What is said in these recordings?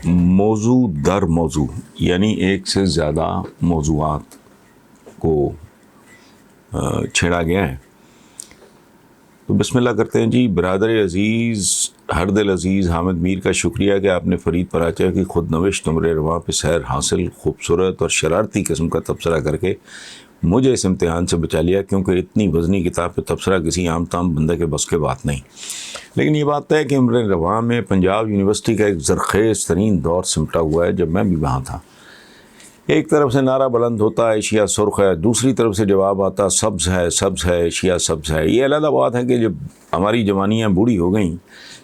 موضوع در موضوع یعنی ایک سے زیادہ موضوعات کو چھیڑا گیا ہے. تو بسم اللہ کرتے ہیں جی. برادر عزیز ہر دل عزیز حامد میر کا شکریہ کہ آپ نے فرید پراچہ کی خود نوشت نمبر رواں پہ سیر حاصل خوبصورت اور شرارتی قسم کا تبصرہ کر کے مجھے اس امتحان سے بچا لیا، کیونکہ اتنی وزنی کتاب پہ تبصرہ کسی عام تام بندے کے بس کے بات نہیں. لیکن یہ بات ہے کہ امر رواں میں پنجاب یونیورسٹی کا ایک زرخیز ترین دور سمٹا ہوا ہے جب میں بھی وہاں تھا. ایک طرف سے نعرہ بلند ہوتا ہے ایشیا سرخ ہے، دوسری طرف سے جواب آتا سبز ہے سبز ہے ایشیا سبز ہے. یہ علیحدہ بات ہے کہ جب ہماری جوانیاں بوڑھی ہو گئیں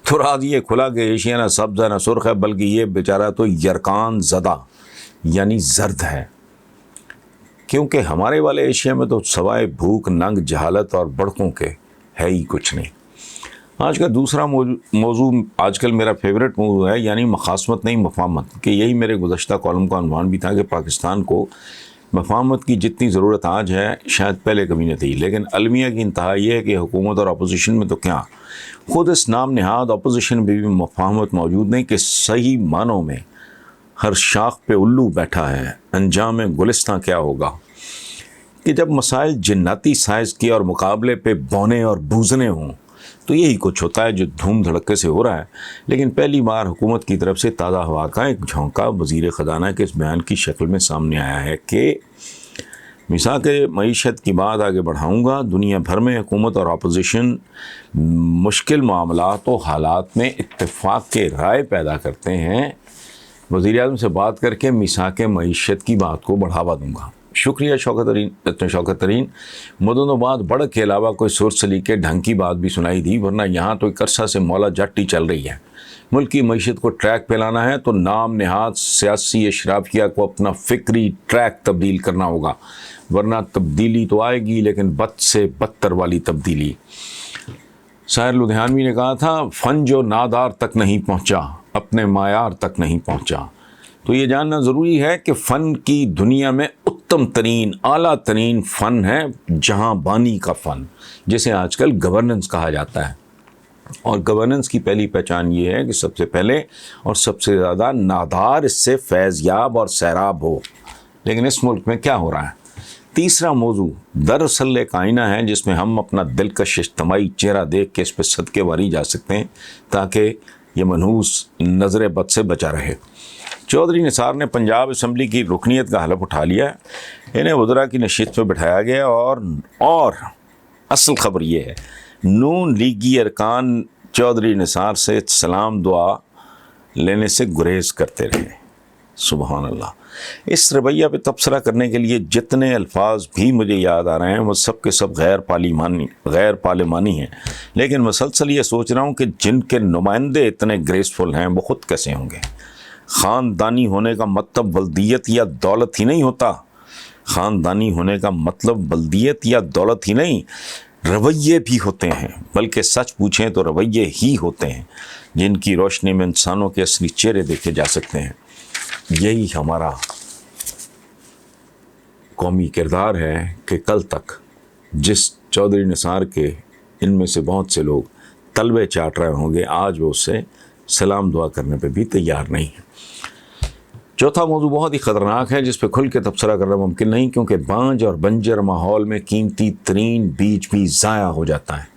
تو راز یہ کھلا کہ ایشیا نہ سبز ہے نہ سرخ ہے، بلکہ یہ بیچارہ تو یرکان زدہ یعنی زرد ہے. کیونکہ ہمارے والے ایشیا میں تو سوائے بھوک ننگ جہالت اور بڑکوں کے ہے ہی کچھ نہیں. آج کا دوسرا موضوع آج کل میرا فیوریٹ موضوع ہے، یعنی مخاصمت نہیں مفاہمت، کہ یہی میرے گزشتہ کالم کا عنوان بھی تھا کہ پاکستان کو مفاہمت کی جتنی ضرورت آج ہے شاید پہلے کبھی نہ تھی. لیکن المیہ کی انتہا یہ ہے کہ حکومت اور اپوزیشن میں تو کیا، خود اس نام نہاد اپوزیشن میں بھی مفاہمت موجود نہیں کہ صحیح معنوں میں ہر شاخ پہ الو بیٹھا ہے. انجام گلستاں کیا ہوگا کہ جب مسائل جناتی سائز کے اور مقابلے پہ بونے اور بوزنے ہوں تو یہی کچھ ہوتا ہے جو دھوم دھڑکے سے ہو رہا ہے. لیکن پہلی بار حکومت کی طرف سے تازہ ہوا کا ایک جھونکا وزیر خزانہ کے اس بیان کی شکل میں سامنے آیا ہے کہ میثاق معیشت کی بات آگے بڑھاؤں گا. دنیا بھر میں حکومت اور اپوزیشن مشکل معاملات و حالات میں اتفاق کے رائے پیدا کرتے ہیں. وزیر اعظم سے بات کر کے میثاق معیشت کی بات کو بڑھاوا دوں گا. شکریہ شوکت ترین. مدنوں بعد بڑھ کے علاوہ کوئی سر سلیقے ڈھنگ کی بات بھی سنائی دی، ورنہ یہاں تو ایک عرصہ سے مولا جٹ ہی چل رہی ہے. ملک کی معیشت کو ٹریک پہ لانا ہے تو نام نہاد سیاسی اشرافیہ کو اپنا فکری ٹریک تبدیل کرنا ہوگا، ورنہ تبدیلی تو آئے گی لیکن بد سے بدتر والی تبدیلی. شاعر لدھیانوی نے کہا تھا، فن جو نادار تک نہیں پہنچا اپنے معیار تک نہیں پہنچا. تو یہ جاننا ضروری ہے کہ فن کی دنیا میں اتم ترین اعلیٰ ترین فن ہے جہاں بانی کا فن، جسے آج کل گورننس کہا جاتا ہے. اور گورننس کی پہلی پہچان یہ ہے کہ سب سے پہلے اور سب سے زیادہ نادار اس سے فیض یاب اور سیراب ہو. لیکن اس ملک میں کیا ہو رہا ہے؟ تیسرا موضوع دراصل ایک آئینہ ہے جس میں ہم اپنا دلکش اجتماعی چہرہ دیکھ کے اس پہ صدقے واری جا سکتے ہیں تاکہ یہ منحوس نظر بد سے بچا رہے. چودھری نثار نے پنجاب اسمبلی کی رکنیت کا حلف اٹھا لیا. انہیں وزراء کی نشست پہ بٹھایا گیا اور اصل خبر یہ ہے نون لیگی ارکان چودھری نثار سے سلام دعا لینے سے گریز کرتے رہے. سبحان اللہ. اس رویہ پہ تبصرہ کرنے کے لیے جتنے الفاظ بھی مجھے یاد آ رہے ہیں وہ سب کے سب غیر پارلیمانی ہیں. لیکن مسلسل یہ سوچ رہا ہوں کہ جن کے نمائندے اتنے گریسفل ہیں وہ خود کیسے ہوں گے. خاندانی ہونے کا مطلب بلدیت یا دولت ہی نہیں ہوتا. خاندانی ہونے کا مطلب بلدیت یا دولت ہی نہیں، رویے بھی ہوتے ہیں. بلکہ سچ پوچھیں تو رویے ہی ہوتے ہیں جن کی روشنی میں انسانوں کے اصلی چہرے دیکھے جا سکتے ہیں. یہی ہمارا قومی کردار ہے کہ کل تک جس چودھری نثار کے ان میں سے بہت سے لوگ تلوے چاٹ رہے ہوں گے، آج وہ اس سے سلام دعا کرنے پہ بھی تیار نہیں ہیں. چوتھا موضوع بہت ہی خطرناک ہے جس پہ کھل کے تبصرہ کرنا ممکن نہیں، کیونکہ بانج اور بنجر ماحول میں قیمتی ترین بیج بھی ضائع ہو جاتا ہے.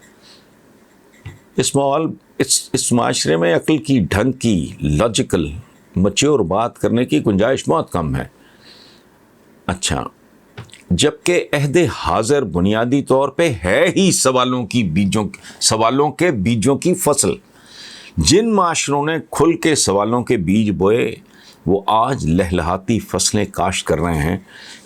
اس معاشرے میں عقل کی ڈھنگ کی لاجیکل میچور بات کرنے کی گنجائش بہت کم ہے. اچھا، جبکہ عہد حاضر بنیادی طور پہ ہے ہی سوالوں کے بیجوں کی فصل. جن معاشروں نے کھل کے سوالوں کے بیج بوئے وہ آج لہلہاتی فصلیں کاشت کر رہے ہیں،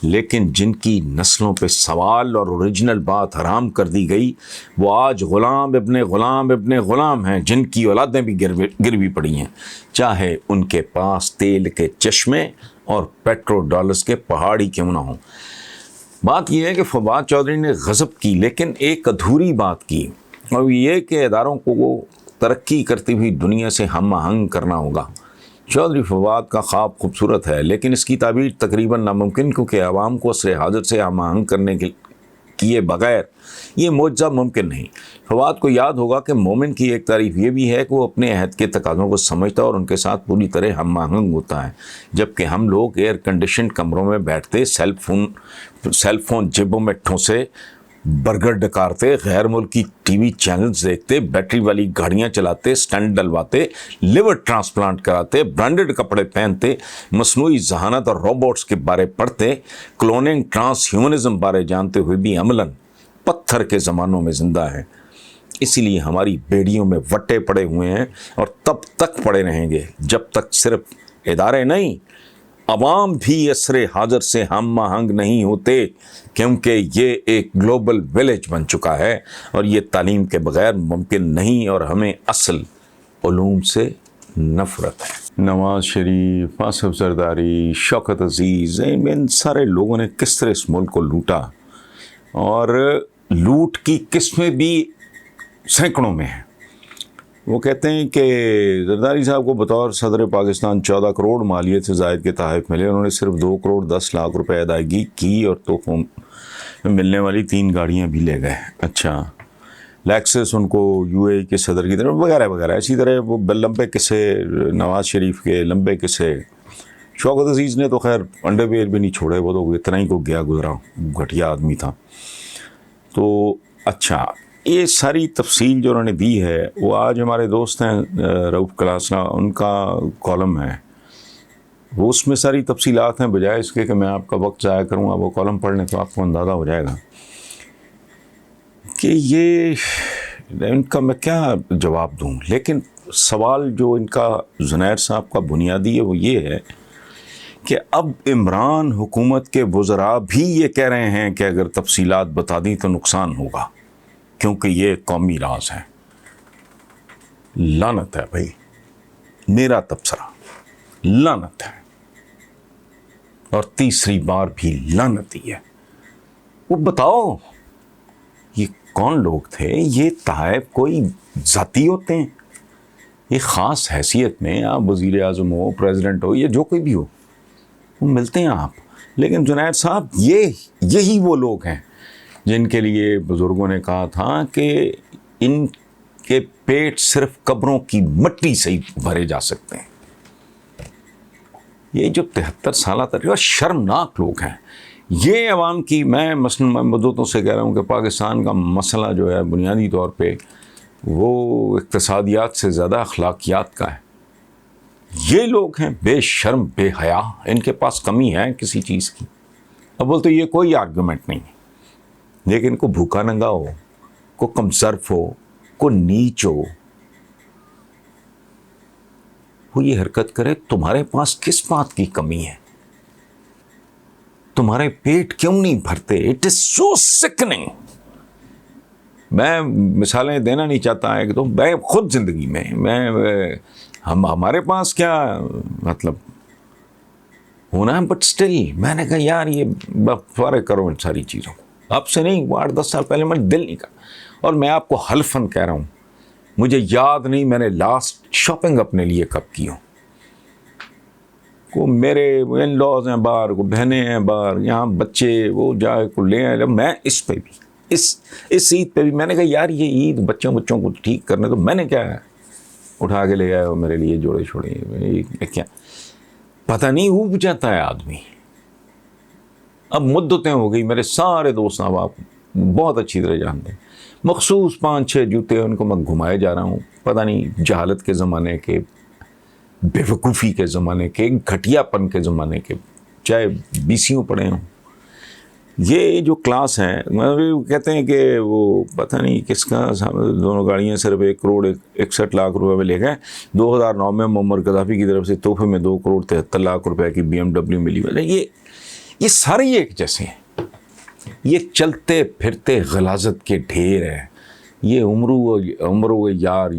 لیکن جن کی نسلوں پہ سوال اور اوریجنل بات حرام کر دی گئی وہ آج غلام ابن غلام ابن غلام ہیں، جن کی اولادیں بھی گروی پڑی ہیں، چاہے ان کے پاس تیل کے چشمے اور پیٹرو ڈالرز کے پہاڑی کیوں نہ ہوں. بات یہ ہے کہ فواد چودھری نے غضب کی لیکن ایک ادھوری بات کی، اور یہ کہ اداروں کو وہ ترقی کرتی ہوئی دنیا سے ہم آہنگ کرنا ہوگا. چودھری فواد کا خواب خوبصورت ہے لیکن اس کی تعبیر تقریباً ناممکن، کیونکہ عوام کو عصر حاضر سے ہم آہنگ کرنے کیے بغیر یہ معجزہ ممکن نہیں۔ فواد کو یاد ہوگا کہ مومن کی ایک تعریف یہ بھی ہے کہ وہ اپنے عہد کے تقاضوں کو سمجھتا ہے اور ان کے ساتھ پوری طرح ہم آہنگ ہوتا ہے، جبکہ ہم لوگ ایئر کنڈیشنڈ کمروں میں بیٹھتے، سیل فون جیبوں میں ٹھونسے، برگر ڈکارتے، غیر ملکی ٹی وی چینلز دیکھتے، بیٹری والی گاڑیاں چلاتے، سٹنٹ ڈلواتے، لیور ٹرانسپلانٹ کراتے، برانڈڈ کپڑے پہنتے، مصنوعی ذہانت اور روبوٹس کے بارے پڑھتے، کلوننگ، ٹرانس ہیومنزم بارے جانتے ہوئے بھی عملاً پتھر کے زمانوں میں زندہ ہے۔ اسی لیے ہماری بیڑیوں میں وٹے پڑے ہوئے ہیں اور تب تک پڑے رہیں گے جب تک صرف ادارے نہیں، عوام بھی عصر حاضر سے ہم آہنگ نہیں ہوتے، کیونکہ یہ ایک گلوبل ولیج بن چکا ہے اور یہ تعلیم کے بغیر ممکن نہیں، اور ہمیں اصل علوم سے نفرت ہے۔ نواز شریف، آصف زرداری، شوکت عزیز، ان سارے لوگوں نے کس طرح اس ملک کو لوٹا، اور لوٹ کی قسمیں بھی سینکڑوں میں ہیں۔ وہ کہتے ہیں کہ زرداری صاحب کو بطور صدر پاکستان 14 کروڑ مالیت سے زائد کے تحائف ملے، انہوں نے صرف 2 کروڑ 10 لاکھ روپے ادائیگی کی اور تحفوں میں ملنے والی 3 گاڑیاں بھی لے گئے۔ اچھا، لیکسس ان کو یو اے کے صدر کی طرف وغیرہ وغیرہ، اسی طرح وہ لمبے قصے نواز شریف کے، لمبے قصے۔ شوکت عزیز نے تو خیر انڈر ویئر بھی نہیں چھوڑے، وہ تو اتنا ہی کو گیا گزرا، گھٹیا آدمی تھا۔ تو اچھا، یہ ساری تفصیل جو انہوں نے دی ہے، وہ آج ہمارے دوست ہیں رؤف کلاسنا، ان کا کالم ہے، وہ اس میں ساری تفصیلات ہیں، بجائے اس کے کہ میں آپ کا وقت ضائع کروں، آپ وہ کالم پڑھ لیں تو آپ کو اندازہ ہو جائے گا کہ یہ ان کا میں کیا جواب دوں۔ لیکن سوال جو ان کا زنیر صاحب کا بنیادی ہے وہ یہ ہے کہ اب عمران حکومت کے وزراء بھی یہ کہہ رہے ہیں کہ اگر تفصیلات بتا دیں تو نقصان ہوگا، کیونکہ یہ قومی راز ہے۔ لعنت ہے بھائی، میرا تبصرہ لعنت ہے، اور تیسری بار بھی لعنت ہی ہے۔ وہ بتاؤ یہ کون لوگ تھے؟ یہ تحائف کوئی ذاتی ہوتے ہیں؟ یہ خاص حیثیت میں آپ وزیر اعظم ہو، پریزیڈنٹ ہو، یا جو کوئی بھی ہو، وہ ملتے ہیں آپ۔ لیکن جنید صاحب، یہی وہ لوگ ہیں جن کے لیے بزرگوں نے کہا تھا کہ ان کے پیٹ صرف قبروں کی مٹی سے ہی بھرے جا سکتے ہیں۔ یہ جو 73 سالہ تجربہ، شرمناک لوگ ہیں یہ عوام کی۔ میں مثلاً مدتوں سے کہہ رہا ہوں کہ پاکستان کا مسئلہ جو ہے بنیادی طور پہ وہ اقتصادیات سے زیادہ اخلاقیات کا ہے۔ یہ لوگ ہیں بے شرم، بے حیا، ان کے پاس کمی ہے کسی چیز کی۔ اب بولتے یہ کوئی آرگومنٹ نہیں ہے، لیکن کو بھوکا ننگا ہو، کو کمزرف ہو، کو نیچ ہو، وہ یہ حرکت کرے، تمہارے پاس کس بات کی کمی ہے؟ تمہارے پیٹ کیوں نہیں بھرتے؟ اٹ از سو سکننگ۔ میں مثالیں دینا نہیں چاہتا ہے کہ تو میں خود زندگی میں ہمارے پاس کیا مطلب ہونا ہے، بٹ اسٹل میں نے کہا یار یہ فارغ کرو ان ساری چیزوں کو، اب سے نہیں، 8-10 سال پہلے میں دل نہیں کر، اور میں آپ کو حلفاً کہہ رہا ہوں مجھے یاد نہیں میں نے لاسٹ شاپنگ اپنے لیے کب کی ہوں۔ کو میرے ان لاز ہیں باہر، کو بہنیں ہیں باہر، یہاں بچے وہ جائے کو لے آئے، میں اس پہ بھی اس عید پہ بھی میں نے کہا یار یہ عید بچوں کو ٹھیک کرنے، تو میں نے کیا ہے اٹھا کے لے آئے ہو میرے لیے جوڑے چھوڑے، کیا پتہ نہیں اوب جاتا ہے آدمی۔ اب مدتیں ہو گئی، میرے سارے دوست آپ بہت اچھی طرح جانتے ہیں، مخصوص 5-6 جوتے ان کو میں گھمائے جا رہا ہوں، پتہ نہیں جہالت کے زمانے کے، بیوقوفی کے زمانے کے، گھٹیا پن کے زمانے کے، چاہے BCوں پڑھے ہوں۔ یہ جو کلاس ہیں کہتے ہیں کہ وہ پتہ نہیں کس کا، دونوں گاڑیاں صرف 1 کروڑ 61 لاکھ روپے میں لے گئے۔ 2009 میں معمر قذافی کی طرف سے تحفے میں 2 کروڑ 73 لاکھ روپے کی BMW ملی۔ یہ سارے ایک جیسے ہیں، یہ چلتے پھرتے غلاظت کے ڈھیر ہیں۔ یہ عمرو یار،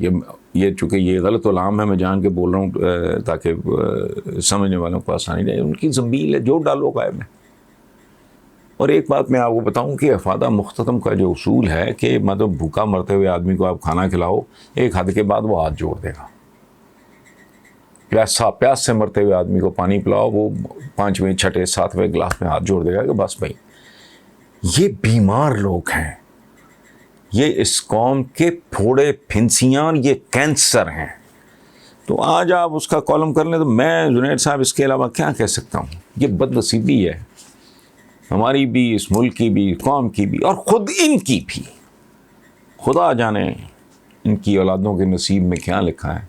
یہ چونکہ یہ غلط علام ہے، میں جان کے بول رہا ہوں تاکہ سمجھنے والوں کو آسانی رہے، ان کی زنبیل ہے، جو ڈالو غائب ہے۔ اور ایک بات میں آپ کو بتاؤں کہ افادہ مختتم کا جو اصول ہے کہ مطلب بھوکا مرتے ہوئے آدمی کو آپ کھانا کھلاؤ، ایک حد کے بعد وہ ہاتھ جوڑ دے گا۔ پیاس سے مرتے ہوئے آدمی کو پانی پلاؤ، وہ 5ویں 6ٹے 7ویں گلاس میں ہاتھ جوڑ دے گا کہ بس بھائی یہ بیمار لوگ ہیں، یہ اس قوم کے پھوڑے پھنسیاں، یہ کینسر ہیں. تو آج آپ اس کا کالم کر لیں تو میں جنید صاحب اس کے علاوہ کیا کہہ سکتا ہوں. یہ بد نصیبی ہے ہماری بھی، اس ملک کی بھی، قوم کی بھی، اور خود ان کی بھی. خدا جانے ان کی اولادوں کے نصیب میں کیا لکھا ہے.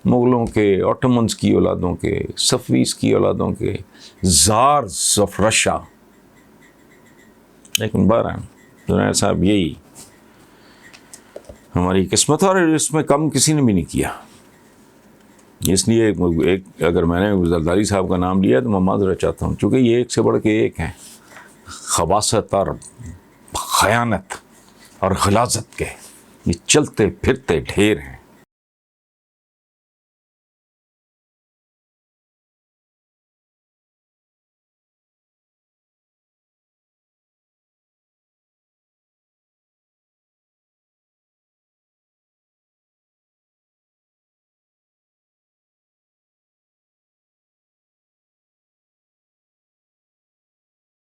مغلوں کے، آٹومنز کی اولادوں کے، صفویز کی اولادوں کے، زارز آف رشیا. لیکن بہرحال جنید صاحب یہی ہماری قسمت، اور اس میں کم کسی نے بھی نہیں کیا. اس لیے ایک اگر میں نے زرداری صاحب کا نام لیا تو میں معذرت چاہتا ہوں، چونکہ یہ ایک سے بڑھ کے ایک ہیں، خباثت اور خیانت اور غلاظت کے یہ چلتے پھرتے ڈھیر ہیں.